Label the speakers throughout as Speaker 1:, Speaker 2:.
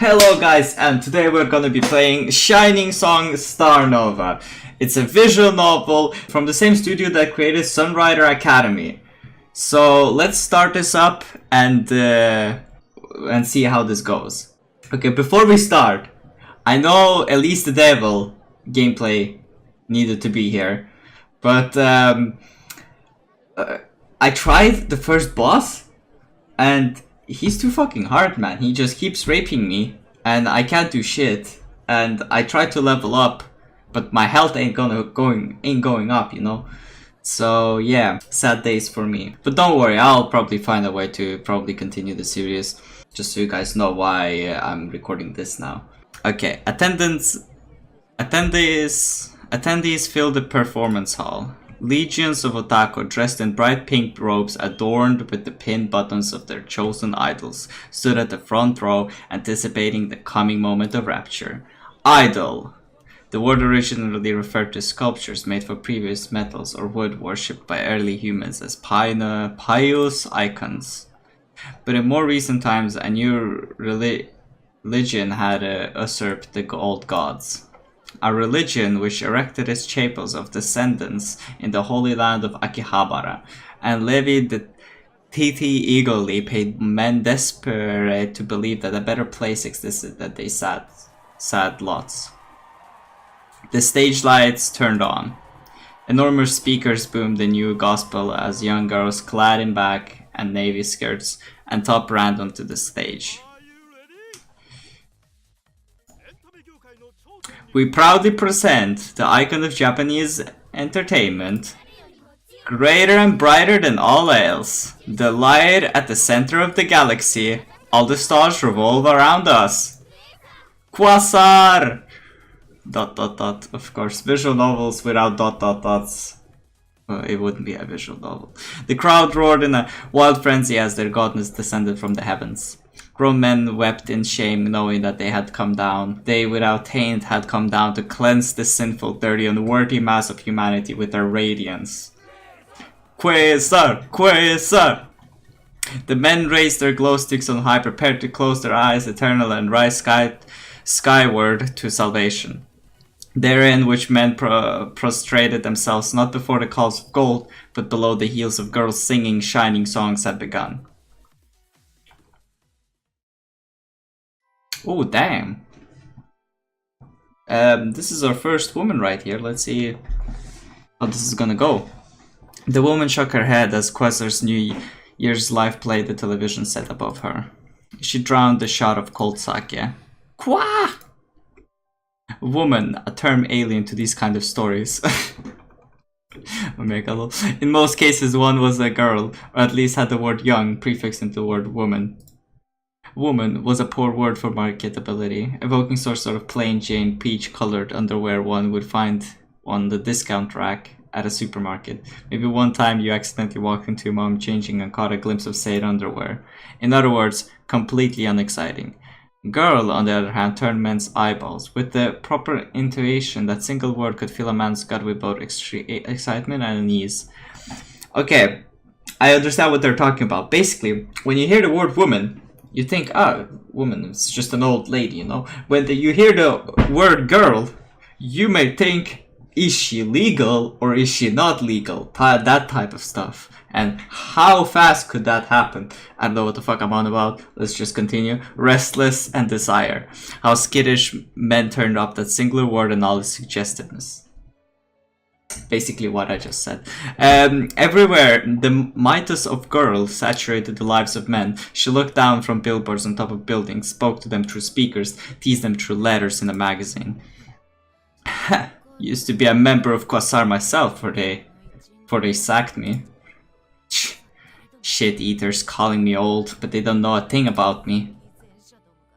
Speaker 1: Hello guys, and today we're gonna be playing Shining Song Starnova. It's a visual novel from the same studio that created Sunrider Academy. So let's start this up and see how this goes. Okay, before we start, I know Elise the Devil gameplay needed to be here, but I tried the first boss and he's too fucking hard, man. He just keeps raping me, and I can't do shit. And I tried to level up, but my health ain't going up, you know. So yeah, sad days for me. But don't worry, I'll probably find a way to probably continue the series, just so you guys know why I'm recording this now. Okay, attendees fill the performance hall. Legions of otaku dressed in bright pink robes adorned with the pinned buttons of their chosen idols stood at the front row, anticipating the coming moment of rapture. Idol. The word originally referred to sculptures made for previous metals or wood worshipped by early humans as pious icons. But in more recent times, a new religion had usurped the old gods. A religion which erected its chapels of descendants in the holy land of Akihabara, and levied the Titi eagerly paid men desperate to believe that a better place existed than they sad lots. The stage lights turned on. Enormous speakers boomed the new gospel as young girls clad in black and navy skirts and top ran onto the stage. We proudly present the icon of Japanese entertainment, greater and brighter than all else, the light at the center of the galaxy. All the stars revolve around us. Quasar! ... Of course, visual novels without ... it wouldn't be a visual novel. The crowd roared in a wild frenzy as their godness descended from the heavens. Grown men wept in shame, knowing that they had come down. They, without taint, had come down to cleanse the sinful, dirty, unworthy mass of humanity with their radiance. Quasar! Quasar! The men raised their glow sticks on high, prepared to close their eyes eternal and rise skyward to salvation. Therein which men prostrated themselves not before the calls of gold, but below the heels of girls singing shining songs had begun. Oh, damn. This is our first woman right here. Let's see how this is gonna go. The woman shook her head as Quasar's New Year's life played the television set above her. She drowned the shot of cold sake. Qua! Woman, a term alien to these kind of stories. In most cases, one was a girl, or at least had the word young prefixed into the word woman. Woman was a poor word for marketability, evoking some sort of plain Jane peach-colored underwear one would find on the discount rack at a supermarket. Maybe one time you accidentally walked into your mom changing and caught a glimpse of said underwear. In other words, completely unexciting. Girl, on the other hand, turned men's eyeballs. With the proper intuition, that single word could fill a man's gut with both extreme excitement and unease. Okay, I understand what they're talking about. Basically, when you hear the word woman, you think, ah, woman, it's just an old lady, you know? When you hear the word girl, you may think, is she legal or is she not legal? That type of stuff. And how fast could that happen? I don't know what the fuck I'm on about. Let's just continue. Restless and desire. How skittish men turned up that singular word and all its suggestiveness. Basically what I just said. Everywhere, the mitos of girls saturated the lives of men. She looked down from billboards on top of buildings, spoke to them through speakers, teased them through letters in a magazine. Used to be a member of Quasar myself before they sacked me. Shit eaters calling me old, but they don't know a thing about me.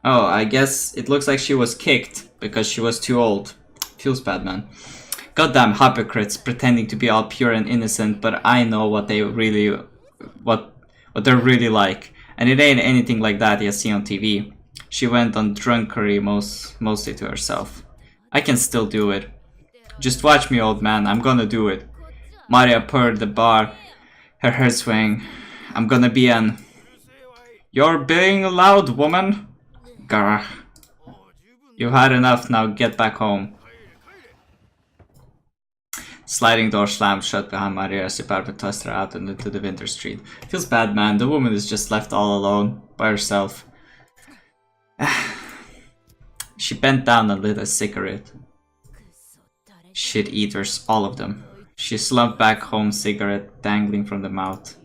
Speaker 1: Oh, I guess it looks like she was kicked because she was too old. Feels bad, man. Goddamn hypocrites pretending to be all pure and innocent, but I know what they're really like, and it ain't anything like that you see on TV. She went on drunkery mostly to herself. I can still do it. Just watch me, old man. I'm gonna do it. Maria purred the bar, her head swaying. I'm gonna be an... You're being loud, woman. Grr. You've had enough, now get back home. Sliding door slammed shut behind Maria as she tossed her out and into the winter street. Feels bad, man. The woman is just left all alone, by herself. She bent down and lit a cigarette. Shit eaters, all of them. She slumped back home, cigarette dangling from the mouth.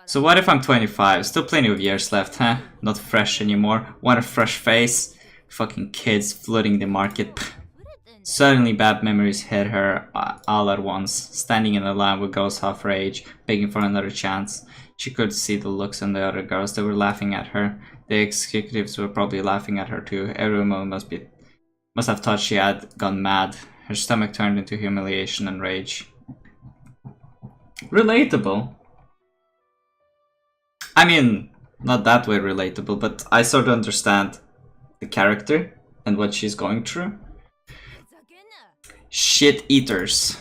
Speaker 1: So what if I'm 25? Still plenty of years left, huh? Not fresh anymore. Want a fresh face? Fucking kids flooding the market. Suddenly bad memories hit her all at once. Standing in a line with girls half her age, begging for another chance. She could see the looks on the other girls. They were laughing at her. The executives were probably laughing at her too. Everyone must have thought she had gone mad. Her stomach turned into humiliation and rage. Relatable. I mean, not that way relatable, but I sort of understand the character and what she's going through. Shit eaters.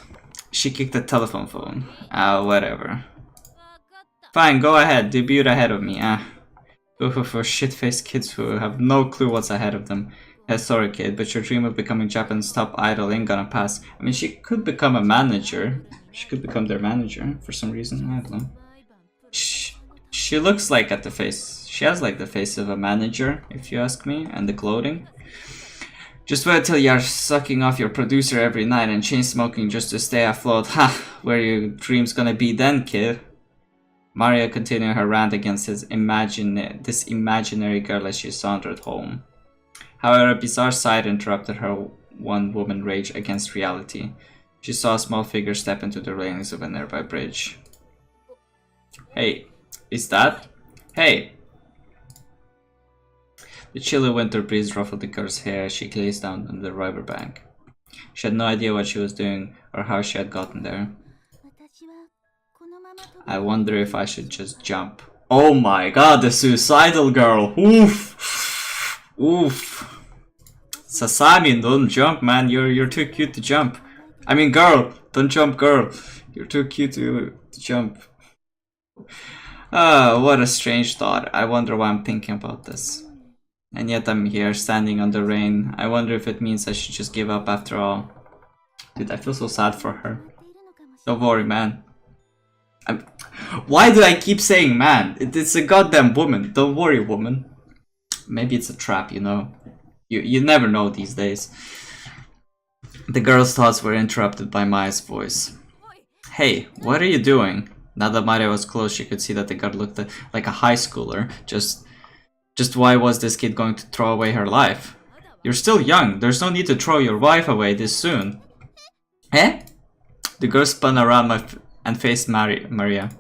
Speaker 1: She kicked the telephone phone. Whatever. Fine, go ahead. Debut ahead of me. For shit-faced kids who have no clue what's ahead of them. Sorry, kid, but your dream of becoming Japan's top idol ain't gonna pass. I mean, she could become a manager. She could become their manager for some reason. I don't know. She looks like at the face. She has like the face of a manager, if you ask me, and the clothing. Just wait till you're sucking off your producer every night and chain smoking just to stay afloat. Ha! Where your dream's gonna be then, kid? Maria continued her rant against this imaginary girl as she sauntered home. However, a bizarre sight interrupted her one-woman rage against reality. She saw a small figure step into the railings of a nearby bridge. Hey, is that? Hey! The chilly winter breeze ruffled the girl's hair as she gazed down on the riverbank. She had no idea what she was doing or how she had gotten there. I wonder if I should just jump. Oh my god, the suicidal girl! Oof! Oof! Sasami, don't jump, man. You're too cute to jump. I mean, girl, don't jump, girl. You're too cute to jump. What a strange thought. I wonder why I'm thinking about this. And yet I'm here, standing under rain. I wonder if it means I should just give up after all. Dude, I feel so sad for her. Don't worry, man. Why do I keep saying man? It's a goddamn woman. Don't worry, woman. Maybe it's a trap, you know. You never know these days. The girl's thoughts were interrupted by Maya's voice. Hey, what are you doing? Now that Maya was close, she could see that the girl looked like a high schooler. Just why was this kid going to throw away her life? You're still young. There's no need to throw your wife away this soon. Eh? The girl spun around and faced Maria.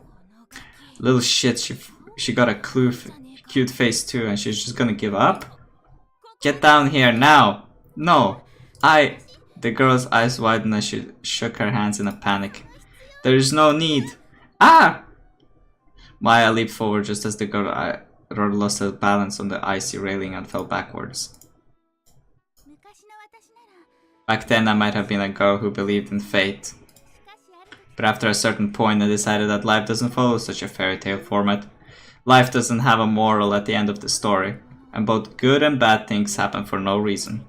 Speaker 1: Little shit, she got a cute face too, and she's just gonna give up? Get down here now! No! The girl's eyes widened as she shook her hands in a panic. There is no need! Ah! Maya leaped forward just as the girl lost her balance on the icy railing and fell backwards. Back then I might have been a girl who believed in fate. But after a certain point I decided that life doesn't follow such a fairy tale format. Life doesn't have a moral at the end of the story, and both good and bad things happen for no reason.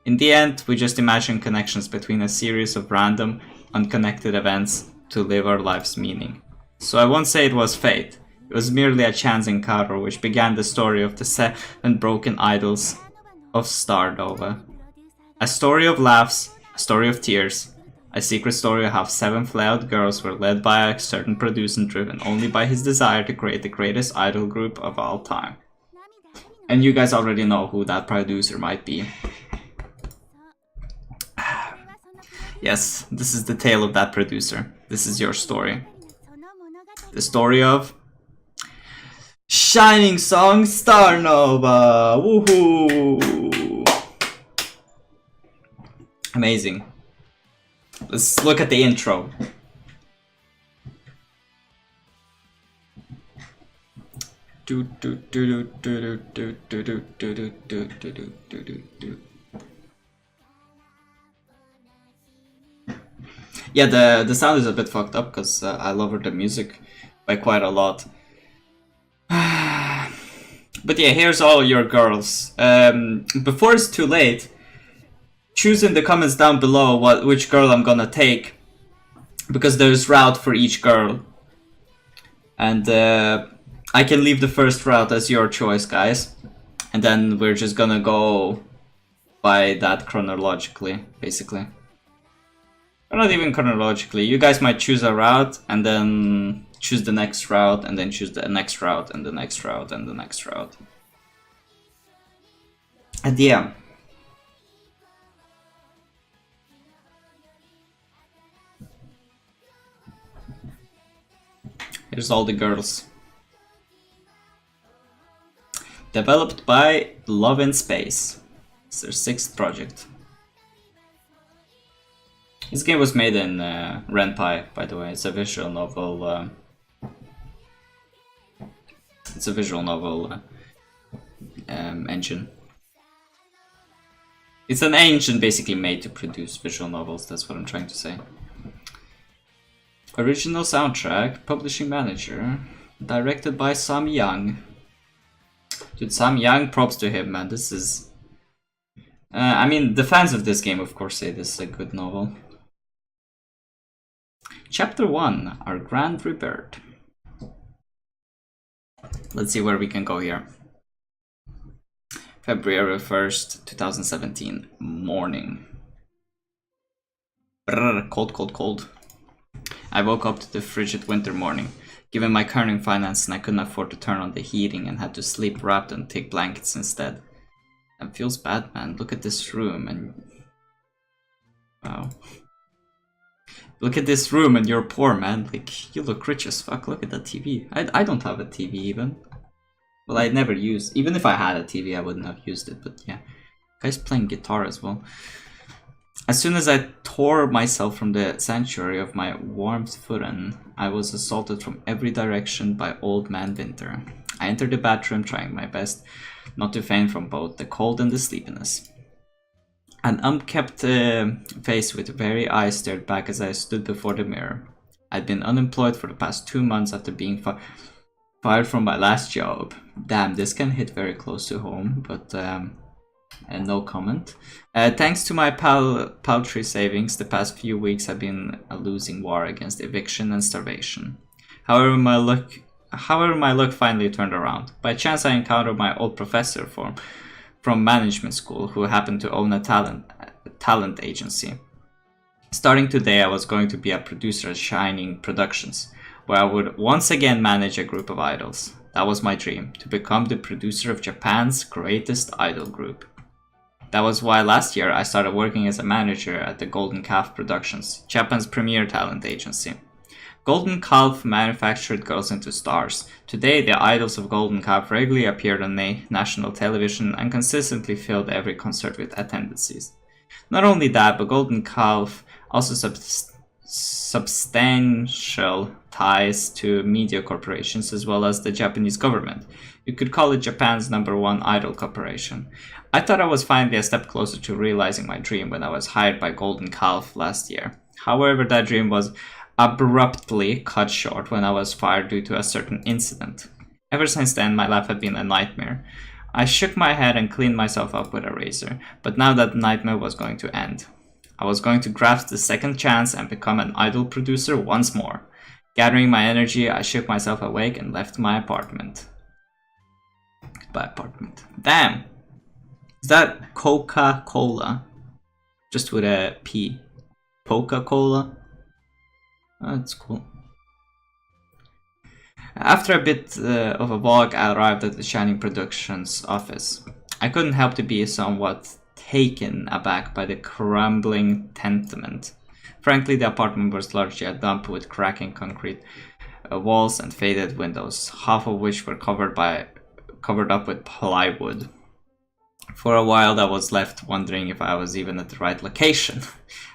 Speaker 1: In the end, we just imagine connections between a series of random, unconnected events to live our life's meaning. So I won't say it was fate. It was merely a chance encounter which began the story of the 7 broken idols of Starnova. A story of laughs, a story of tears, a secret story of how 7 flawed girls were led by a certain producer and driven only by his desire to create the greatest idol group of all time. And you guys already know who that producer might be. Yes, this is the tale of that producer. This is your story. The story of Shining Song Starnova! Woohoo! Amazing. Let's look at the intro. Yeah, the sound is a bit fucked up because I lowered the music by quite a lot. But But yeah, here's all your girls. Before it's too late, choose in the comments down below which girl I'm gonna take, because there's route for each girl, and I can leave the first route as your choice, guys, and then we're just gonna go by that chronologically, basically. Or not even chronologically. You guys might choose a route and then choose the next route and then choose the next route and the next route and the next route. And yeah. Here's all the girls. Developed by Love in Space. It's their 6th project. This game was made in Ren'Py, by the way. It's a visual novel. It's a visual novel engine. It's an engine basically made to produce visual novels. That's what I'm trying to say. Original soundtrack, publishing manager, directed by Sam Young. Dude, Sam Young, props to him, man. This is... I mean, the fans of this game, of course, say this is a good novel. Chapter 1, Our Grand Rebirth. Let's see where we can go here. February 1st, 2017, morning. Brrr, cold, cold, cold. I woke up to the frigid winter morning. Given my current finances, I couldn't afford to turn on the heating and had to sleep wrapped in thick blankets instead. It feels bad, man. Look at this room and... Wow. Look at this room and you're poor, man. Like, you look rich as fuck. Look at that TV. I don't have a TV even. Well, I never used... Even if I had a TV, I wouldn't have used it. But yeah. Guy's playing guitar as well. As soon as I tore myself from the sanctuary of my warmth footin, I was assaulted from every direction by Old Man Winter. I entered the bathroom, trying my best not to faint from both the cold and the sleepiness. An unkept face with weary eyes stared back as I stood before the mirror. I'd been unemployed for the past 2 months after being fired from my last job. Damn, this can hit very close to home, but no comment. Thanks to my paltry savings, the past few weeks have been a losing war against eviction and starvation. However, my luck finally turned around. By chance, I encountered my old professor from management school, who happened to own a talent agency. Starting today, I was going to be a producer at Shining Productions, where I would once again manage a group of idols. That was my dream, to become the producer of Japan's greatest idol group. That was why last year I started working as a manager at the Golden Calf Productions, Japan's premier talent agency. Golden Calf manufactured girls into stars. Today, the idols of Golden Calf regularly appeared on national television and consistently filled every concert with attendances. Not only that, but Golden Calf also substantial ties to media corporations as well as the Japanese government. You could call it Japan's #1 idol corporation. I thought I was finally a step closer to realizing my dream when I was hired by Golden Calf last year. However, that dream was abruptly cut short when I was fired due to a certain incident. Ever since then, my life had been a nightmare. I shook my head and cleaned myself up with a razor, but now that nightmare was going to end. I was going to grasp the second chance and become an idol producer once more. Gathering my energy, I shook myself awake and left my apartment. Goodbye, apartment. Damn! Is that Coca-Cola? Just with a P. Coca-Cola? Oh, that's cool. After a bit of a walk, I arrived at the Shining Productions office. I couldn't help to be somewhat taken aback by the crumbling tenement. Frankly, the apartment was largely a dump with cracking concrete walls and faded windows, half of which were covered up with plywood. For a while, I was left wondering if I was even at the right location.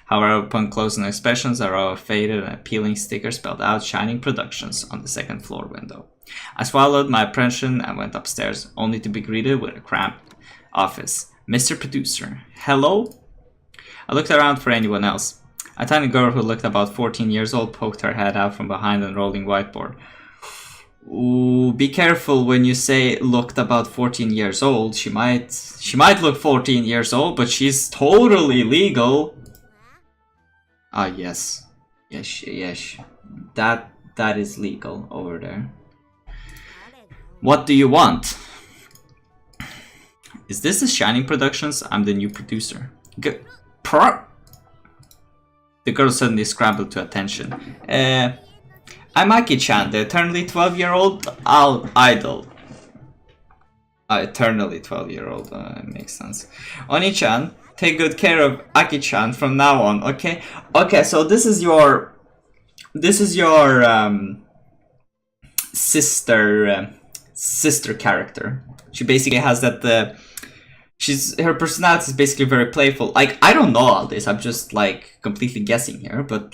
Speaker 1: However, upon closing inspections, a row of faded and appealing stickers spelled out Shining Productions on the second floor window. I swallowed my apprehension and went upstairs, only to be greeted with a cramped office. Mr. Producer, hello? I looked around for anyone else. A tiny girl who looked about 14 years old poked her head out from behind a rolling whiteboard. Ooh, be careful when you say looked about 14 years old. She might look 14 years old, but she's totally legal. Ah, yes. Yes. That is legal over there. What do you want? Is this the Shining Productions? I'm the new producer. The girl suddenly scrambled to attention. I'm Aki-chan, the eternally 12-year-old idol. Eternally 12-year-old, makes sense. Oni-chan, take good care of Aki-chan from now on, okay? Okay, so this is your sister character. She basically has that her personality is basically very playful. Like, I don't know all this. I'm just like completely guessing here, but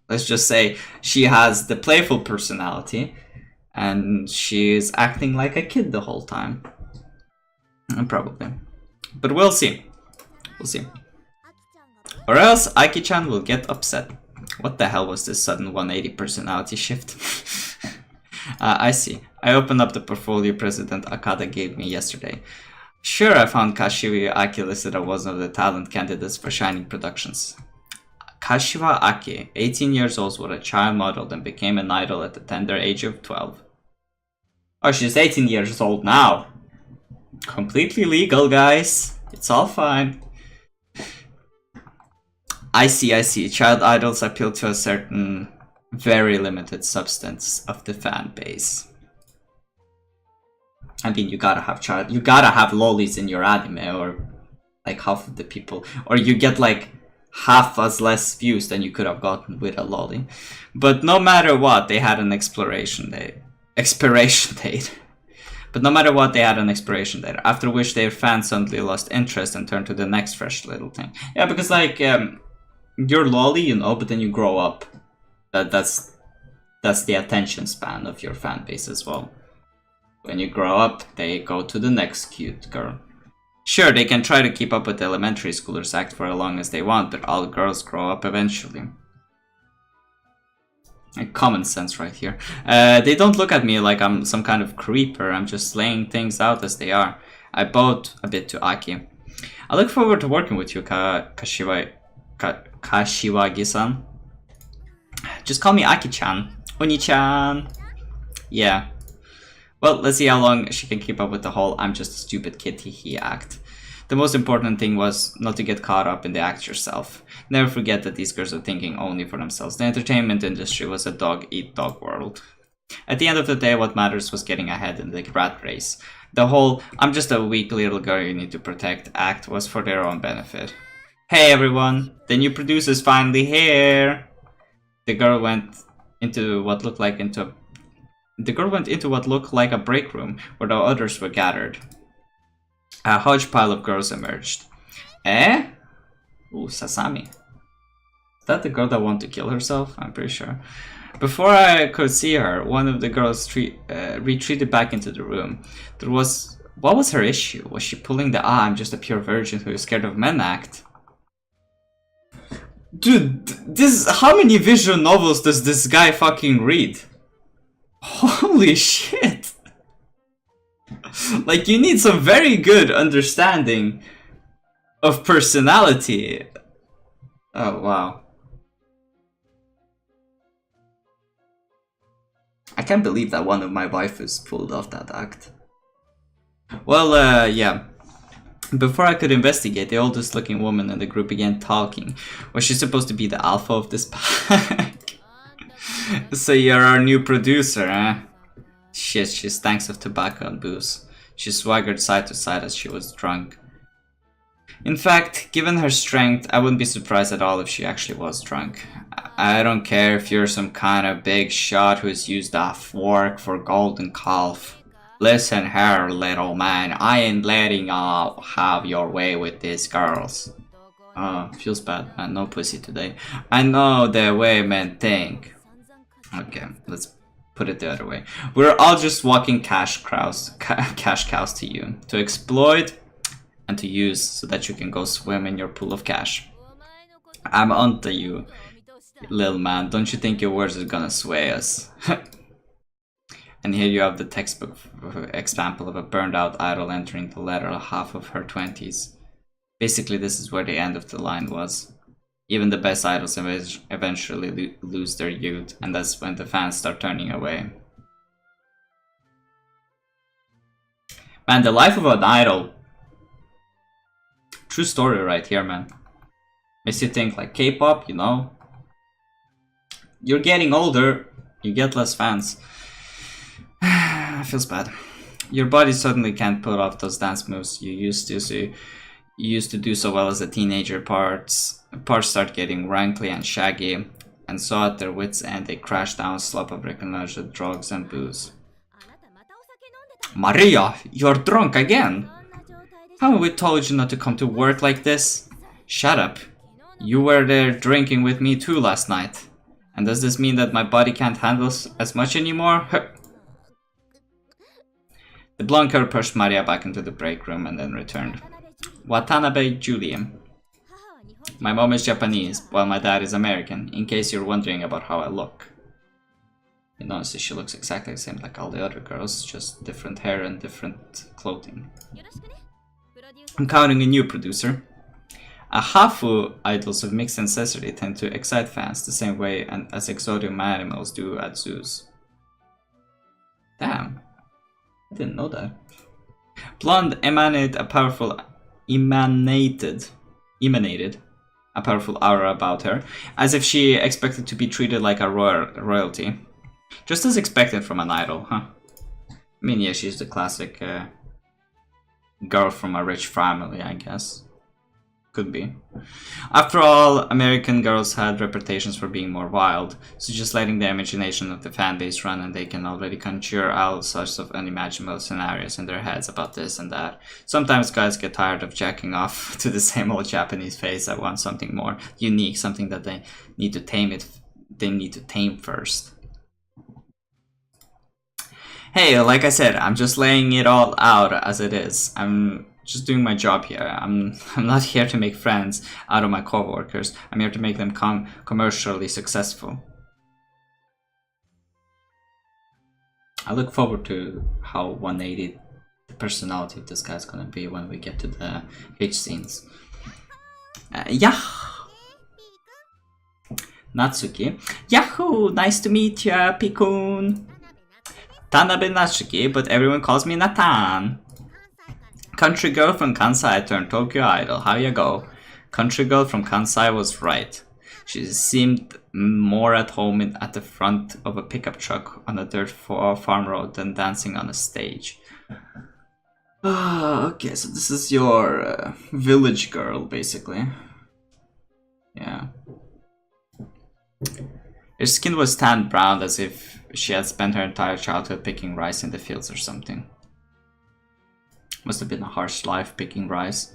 Speaker 1: let's just say she has the playful personality, and she's acting like a kid the whole time. Probably, but we'll see. We'll see. Or else Aiki-chan will get upset. What the hell was this sudden 180 personality shift? I see. I opened up the portfolio President Akada gave me yesterday. Sure, I found Kashiwa Aki listed as one of the talent candidates for Shining Productions. Kashiwa Aki, 18 years old, was a child model and became an idol at the tender age of 12. Oh, she's 18 years old now. Completely legal, guys. It's all fine. I see. Child idols appeal to a certain, very limited substance of the fan base. I mean, you gotta have lolis in your anime, or like half of the people, or you get like half as less views than you could have gotten with a loli. But no matter what, they had an expiration date. But no matter what, they had an expiration date, after which their fans suddenly lost interest and turned to the next fresh little thing. Yeah, because like you're loli, you know, but then you grow up. That's the attention span of your fan base as well. When you grow up, they go to the next cute girl. Sure, they can try to keep up with the elementary schoolers, act for as long as they want, but all girls grow up eventually. Like, common sense right here. They don't look at me like I'm some kind of creeper. I'm just laying things out as they are. I bowed a bit to Aki. I look forward to working with you, Kashiwagi-san. Just call me Aki-chan. Oni-chan. Yeah. Well, let's see how long she can keep up with the whole I'm just a stupid kid he act. The most important thing was not to get caught up in the act yourself. Never forget that these girls are thinking only for themselves. The entertainment industry was a dog-eat-dog world. At the end of the day, what matters was getting ahead in the rat race. The whole I'm just a weak little girl you need to protect act was for their own benefit. Hey everyone, the new producer's finally here! The girl went into what looked like a break room where the others were gathered. A hodgepile of girls emerged. Eh? Ooh, Sasami. Is that the girl that wanted to kill herself? I'm pretty sure. Before I could see her, one of the girls retreated back into the room. What was her issue? Was she pulling the I'm just a pure virgin who is scared of men act? Dude, how many visual novels does this guy fucking read? Holy shit! Like, you need some very good understanding of personality. Oh, wow. I can't believe that one of my waifus pulled off that act. Well, yeah. Before I could investigate, the oldest looking woman in the group began talking. Was she supposed to be the alpha of this pack? So you're our new producer, eh? Shit, she stinks of tobacco and booze. She swaggered side to side as she was drunk. In fact, given her strength, I wouldn't be surprised at all if she actually was drunk. I don't care if you're some kind of big shot who's used a fork for golden calf. Listen here, little man, I ain't letting y'all have your way with these girls. Oh, feels bad, man, no pussy today. I know the way men think. Okay, let's put it the other way. We're all just walking cash cows to you, to exploit and to use so that you can go swim in your pool of cash. I'm onto you, little man. Don't you think your words are gonna sway us? And here you have the textbook example of a burned out idol entering the latter half of her 20s. Basically, this is where the end of the line was. Even the best idols eventually lose their youth, and that's when the fans start turning away. Man, the life of an idol. True story right here, man. Makes you think like K-pop, you know. You're getting older, you get less fans. Feels bad. Your body suddenly can't pull off those dance moves you used to, so you used to do so well as a teenager. Parts start getting wrinkly and shaggy, and so at their wits' end they crash down a slope of recognition, drugs and booze. Maria, you're drunk again! Haven't we told you not to come to work like this? Shut up. You were there drinking with me too last night. And does this mean that my body can't handle as much anymore? The blonde girl pushed Maria back into the break room and then returned. Watanabe Julie. My mom is Japanese, while my dad is American, in case you're wondering about how I look. You notice she looks exactly the same like all the other girls, just different hair and different clothing. I'm counting a new producer. Ahafu idols of mixed ancestry tend to excite fans the same way as exotic animals do at zoos. Damn. I didn't know that. Blonde emanated a powerful aura about her, as if she expected to be treated like a royalty. Just as expected from an idol, huh? I mean, yeah, she's the classic girl from a rich family, I guess. Could be. After all, American girls had reputations for being more wild, so just letting the imagination of the fanbase run and they can already conjure all sorts of unimaginable scenarios in their heads about this and that. Sometimes guys get tired of jacking off to the same old Japanese face. I want something more unique, something that they need to tame first. Hey, like I said, I'm just laying it all out as it is. I'm just doing my job here. I'm not here to make friends out of my co-workers. I'm here to make them commercially successful. I look forward to how 180 the personality of this guy's gonna be when we get to the H scenes. Yeah. Natsuki. Yahoo! Nice to meet ya, Pikun. Tanabe Natsuki, but everyone calls me Natan. Country girl from Kansai turned Tokyo Idol. How ya go? Country girl from Kansai was right. She seemed more at home at the front of a pickup truck on a dirt farm road than dancing on a stage. Okay, so this is your village girl, basically. Yeah. Her skin was tanned brown as if she had spent her entire childhood picking rice in the fields or something. Must have been a harsh life picking rice.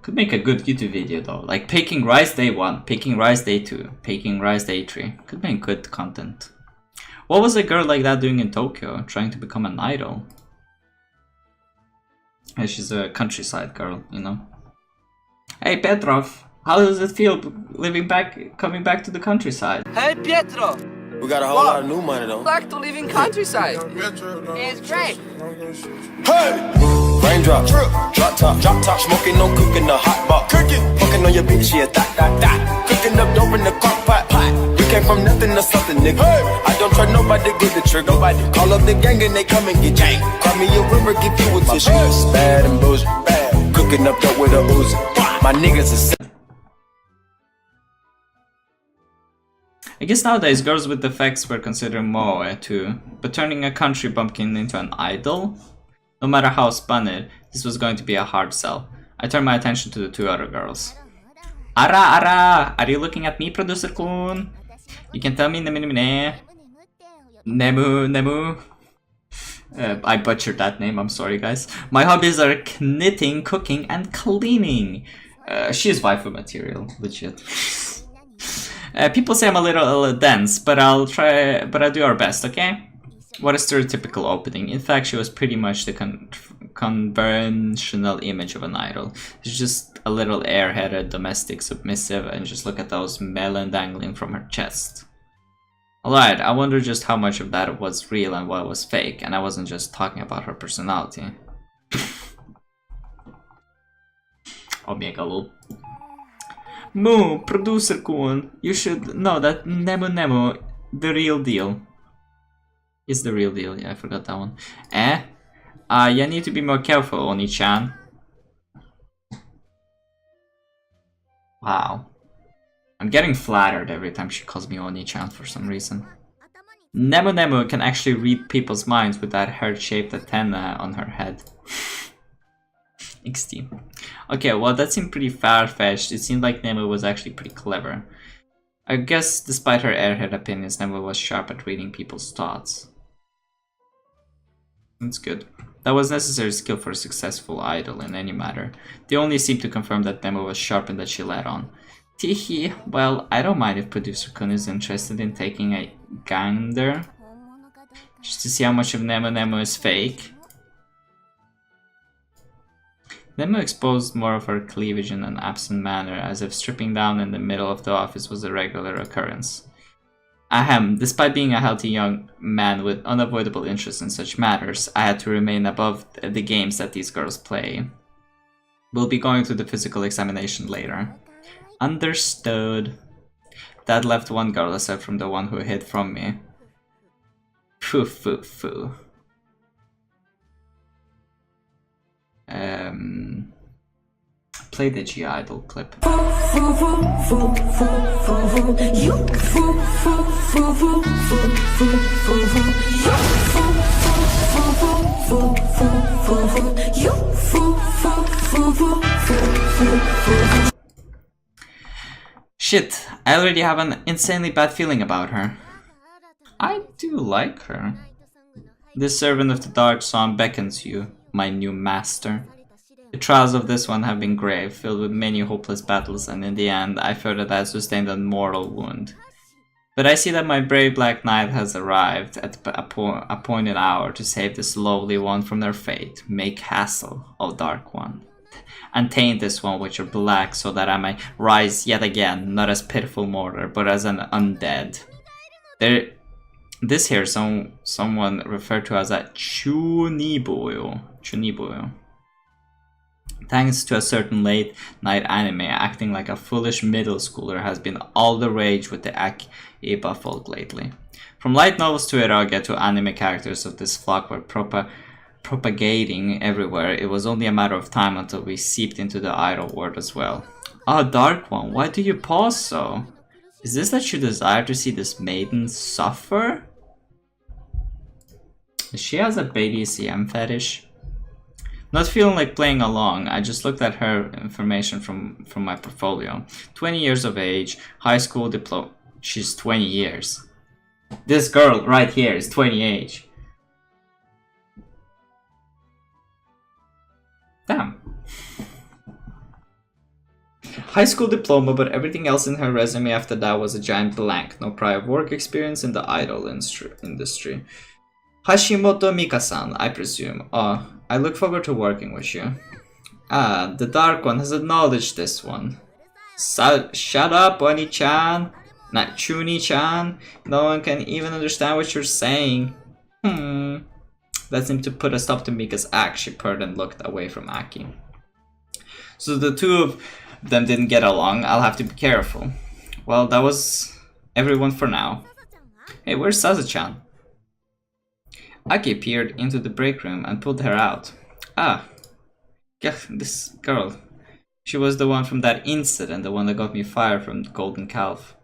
Speaker 1: Could make a good YouTube video though. Like picking rice day 1, picking rice day 2, picking rice day 3. Could make good content. What was a girl like that doing in Tokyo, trying to become an idol? Yeah, she's a countryside girl, you know. Hey Petrov, how does it feel coming back to the countryside?
Speaker 2: Hey Pietro!
Speaker 3: We got a whole lot of new money though.
Speaker 2: Back to living countryside. It's great.
Speaker 3: Hey! Raindrop, drop top, smoking, no cooking, the hot pot. Cooking, fucking on your bitch, yeah, that. Cooking up dope in the crock pot. We came from nothing to something, nigga. Hey. I don't try nobody, get the trick. Nobody call up the gang and they come and get gang. Call me a river, give you a tissue. Bad and bullshit, bad. Cooking up dope with a Uzi. My niggas is.
Speaker 1: I guess nowadays girls with defects were considered moe too, but turning a country bumpkin into an idol? No matter how spun it, this was going to be a hard sell. I turned my attention to the 2 other girls. Ara! Are you looking at me, producer kun? You can tell me Nemu. I butchered that name, I'm sorry guys. My hobbies are knitting, cooking, and cleaning. She is waifu material, legit. People say I'm a little dense, but I'll do our best, okay? What a stereotypical opening. In fact, she was pretty much the conventional image of an idol. She's just a little airheaded, domestic, submissive, and just look at those melon dangling from her chest. Alright, I wonder just how much of that was real and what was fake, and I wasn't just talking about her personality. Omega lol. Moo, producer Kun, you should know that Nemo, the real deal. Is the real deal, yeah, I forgot that one. You need to be more careful, Oni-chan. Wow. I'm getting flattered every time she calls me Oni-chan for some reason. Nemo can actually read people's minds with that heart-shaped antenna on her head. XD. Okay, well that seemed pretty far-fetched. It seemed like Nemo was actually pretty clever. I guess despite her airhead opinions, Nemo was sharp at reading people's thoughts. That's good. That was necessary skill for a successful idol in any matter. They only seemed to confirm that Nemo was sharp and that she let on. Teehee, well, I don't mind if Producer Kun is interested in taking a gander. Just to see how much of Nemo is fake. Nemo exposed more of her cleavage in an absent manner, as if stripping down in the middle of the office was a regular occurrence. Ahem, despite being a healthy young man with unavoidable interest in such matters, I had to remain above the games that these girls play. We'll be going through the physical examination later. Understood. That left one girl aside from the one who hid from me. Foo foo foo. Play the G Idol clip. Shit, I already have an insanely bad feeling about her. I do like her. This servant of the dark song beckons you, my new master. The trials of this one have been grave, filled with many hopeless battles, and in the end, I fear that I have sustained a mortal wound. But I see that my brave Black Knight has arrived at a appointed hour to save this lowly one from their fate. Make hassle, O Dark One, and taint this one with your black, so that I may rise yet again, not as pitiful mortar, but as an undead. This here, someone referred to as a Chuniboyo. Thanks to a certain late night anime, acting like a foolish middle schooler has been all the rage with the Akiba folk lately. From light novels to eroge to anime characters of this flock were propagating everywhere. It was only a matter of time until we seeped into the idol world as well. Ah, Dark One, why do you pause so? Is this that you desire to see this maiden suffer? She has a BDSM fetish. Not feeling like playing along, I just looked at her information from my portfolio. 20 years of age, high school diploma. She's 20 years. This girl right here is 20 age. Damn. High school diploma, but everything else in her resume after that was a giant blank. No prior work experience in the idol industry. Hashimoto Mika-san, I presume. Oh, I look forward to working with you. Ah, the Dark One has acknowledged this one. Shut up, Oni-chan. Not Chuni-chan. No one can even understand what you're saying. That seemed to put a stop to Mika's act. She purred and looked away from Aki. So the two of them didn't get along. I'll have to be careful. Well, that was everyone for now. Hey, where's Saza-chan? Aki peered into the break room and pulled her out. Ah, this girl. She was the one from that incident, the one that got me fired from Golden Calf.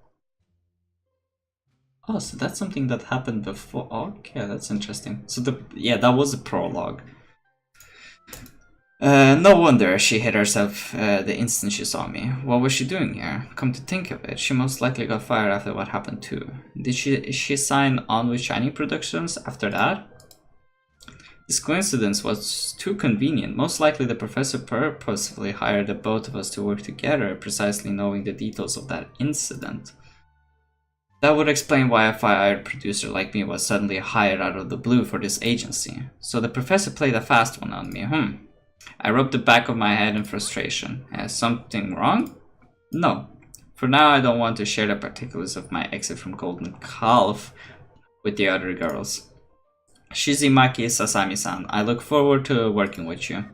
Speaker 1: Oh, so that's something that happened before. Okay, that's interesting. So that was a prologue. No wonder she hit herself the instant she saw me. What was she doing here? Come to think of it, she most likely got fired after what happened too. Did she sign on with Shining Productions after that? This coincidence was too convenient. Most likely the professor purposefully hired the both of us to work together, precisely knowing the details of that incident. That would explain why a fired producer like me was suddenly hired out of the blue for this agency. So the professor played a fast one on me, I rubbed the back of my head in frustration. Something wrong? No. For now, I don't want to share the particulars of my exit from Golden Calf with the other girls. Shizumaki Sasami-san, I look forward to working with you.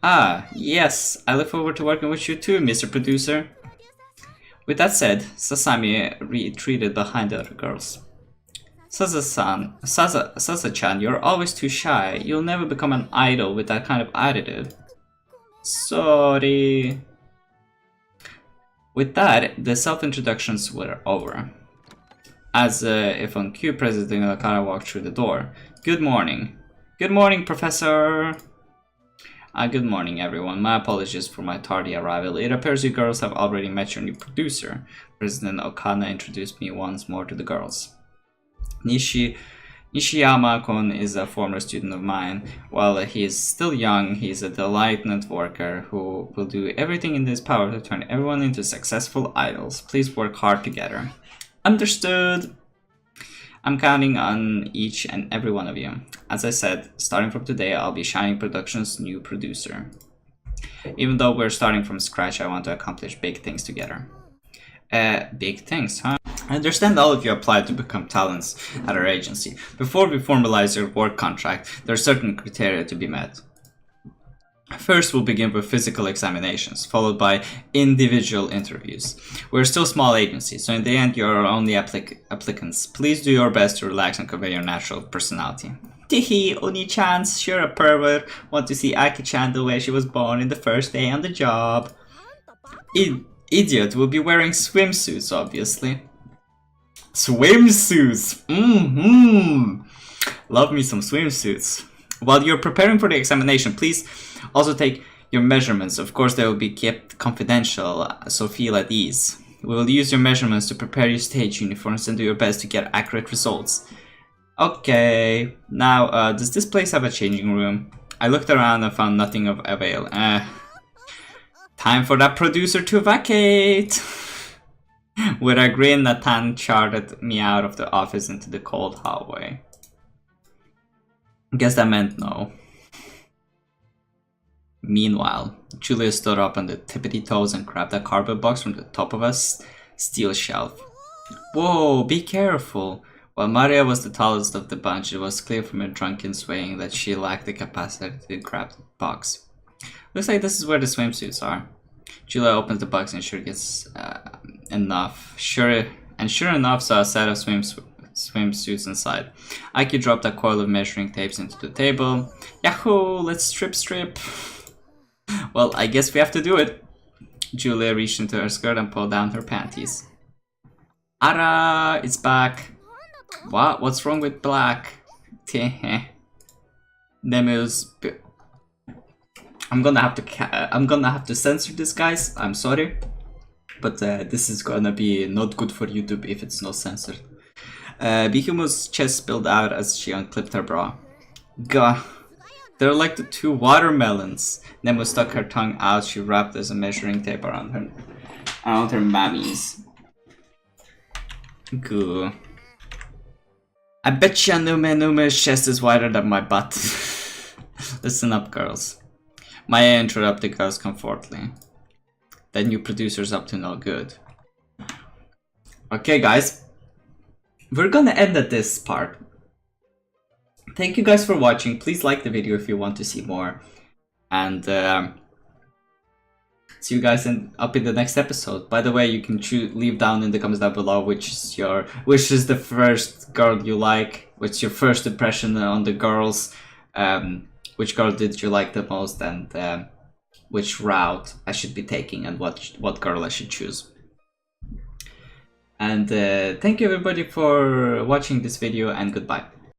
Speaker 1: Ah, yes, I look forward to working with you too, Mr. Producer. With that said, Sasami retreated behind the other girls. Sasa-chan, you're always too shy. You'll never become an idol with that kind of attitude. Sorry. With that, the self-introductions were over. As if on cue, President Nakara walked through the door. Good morning. Good morning, Professor. Good morning, everyone. My apologies for my tardy arrival. It appears you girls have already met your new producer. President Okana introduced me once more to the girls. Nishiyama-kun is a former student of mine. While he is still young, he is a diligent worker who will do everything in his power to turn everyone into successful idols. Please work hard together. Understood! I'm counting on each and every one of you. As I said, starting from today, I'll be Shining Productions' new producer. Even though we're starting from scratch, I want to accomplish big things together. Big things, huh? I understand all of you applied to become talents at our agency. Before we formalize your work contract, there are certain criteria to be met. First, we'll begin with physical examinations, followed by individual interviews. We're still a small agency, so in the end, you're our only applicants. Please do your best to relax and convey your natural personality. Tihi, Oni-chan's, you're a pervert. Want to see Aki-chan the way she was born in the first day on the job. Idiot, we'll be wearing swimsuits, obviously. Swimsuits! Love me some swimsuits. While you're preparing for the examination, please also take your measurements. Of course, they will be kept confidential, so feel at ease. We will use your measurements to prepare your stage uniforms and do your best to get accurate results. Okay, now, does this place have a changing room? I looked around and found nothing of avail. Time for that producer to vacate! With a grin, Nathan charted me out of the office into the cold hallway. Guess that meant no. Meanwhile, Julia stood up on the tippity toes and grabbed a cardboard box from the top of a steel shelf. Whoa, be careful! While Maria was the tallest of the bunch, it was clear from her drunken swaying that she lacked the capacity to grab the box. Looks like this is where the swimsuits are. Julia opens the box and sure gets enough. Sure enough, saw a set of swimsuits inside. Aki dropped a coil of measuring tapes into the table. Yahoo! Let's strip! Well, I guess we have to do it. Julia reached into her skirt and pulled down her panties. Ara! It's back! What? What's wrong with black? Nemu's... I'm gonna have to censor this, guys. I'm sorry. But this is gonna be not good for YouTube if it's not censored. Bihumu's chest spilled out as she unclipped her bra. Gah. They're like the two watermelons. Nemu stuck her tongue out. She wrapped as a measuring tape around her mammies. Goo. I bet ya Nume's chest is wider than my butt. Listen up, girls. Maya interrupted the girls comfortably. That new producer's up to no good. Okay, guys. We're gonna end at this part. Thank you guys for watching. Please like the video if you want to see more. And see you guys up in the next episode. By the way, you can leave down in the comments down below which is the first girl you like, what's your first impression on the girls, which girl did you like the most, and which route I should be taking, and what girl I should choose. And thank you everybody for watching this video, and goodbye.